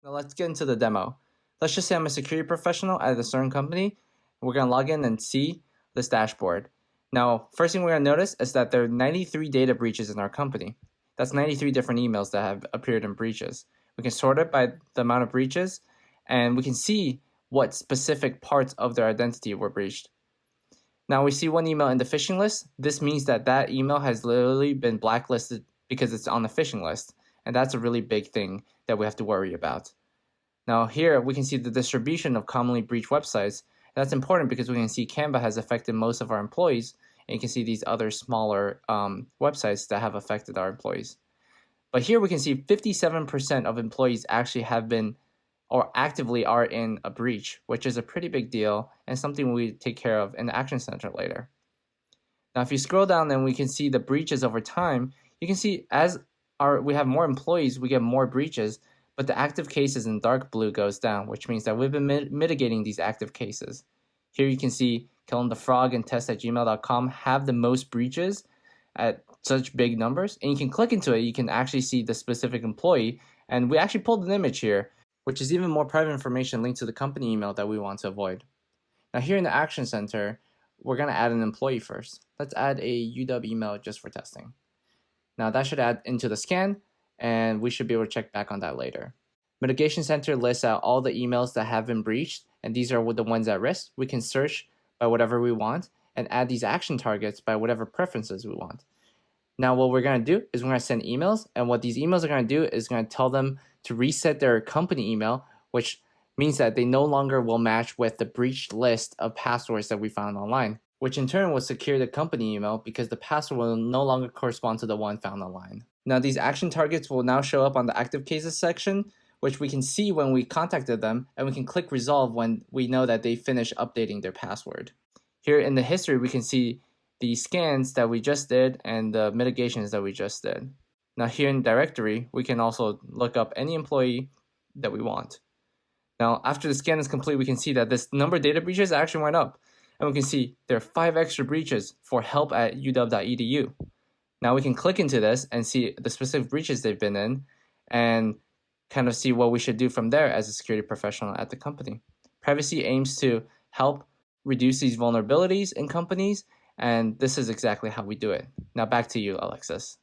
Now let's get into the demo. Let's just say I'm a security professional at a certain company. We're going to log in and see this dashboard. Now, first thing we're going to notice is that there are 93 data breaches in our company. That's 93 different emails that have appeared in breaches. We can sort it by the amount of breaches, and we can see what specific parts of their identity were breached. Now we see one email in the phishing list. This means that that email has literally been blacklisted because it's on the phishing list. And that's a really big thing that we have to worry about. Now here we can see the distribution of commonly breached websites. That's important because we can see Canva has affected most of our employees, and you can see these other smaller websites that have affected our employees. But here we can see 57% of employees actually have been or actively are in a breach, which is a pretty big deal and something we take care of in the Action Center later. Now, if you scroll down, then we can see the breaches over time. You can see as we have more employees, we get more breaches, but the active cases in dark blue goes down, which means that we've been mitigating these active cases. Here you can see Killing the Frog and test@gmail.com have the most breaches at such big numbers, and you can click into it. You can actually see the specific employee, and we actually pulled an image here, which is even more private information linked to the company email that we want to avoid. Now here in the Action Center, we're going to add an employee first. Let's add a UW email just for testing. Now that should add into the scan, and we should be able to check back on that later. Mitigation Center lists out all the emails that have been breached, and these are the ones at risk. We can search by whatever we want and add these action targets by whatever preferences we want. Now what we're going to do is we're going to send emails, and what these emails are going to do is going to tell them to reset their company email, which means that they no longer will match with the breached list of passwords that we found online, which in turn will secure the company email because the password will no longer correspond to the one found online. Now these action targets will now show up on the active cases section, which we can see when we contacted them, and we can click resolve when we know that they finished updating their password. Here in the history, we can see the scans that we just did and the mitigations that we just did. Now here in directory, we can also look up any employee that we want. Now after the scan is complete, we can see that this number of data breaches actually went up. And we can see there are 5 extra breaches for help@uw.edu. Now we can click into this and see the specific breaches they've been in and kind of see what we should do from there as a security professional at the company. PrivaSee aims to help reduce these vulnerabilities in companies, and this is exactly how we do it. Now back to you, Alexis.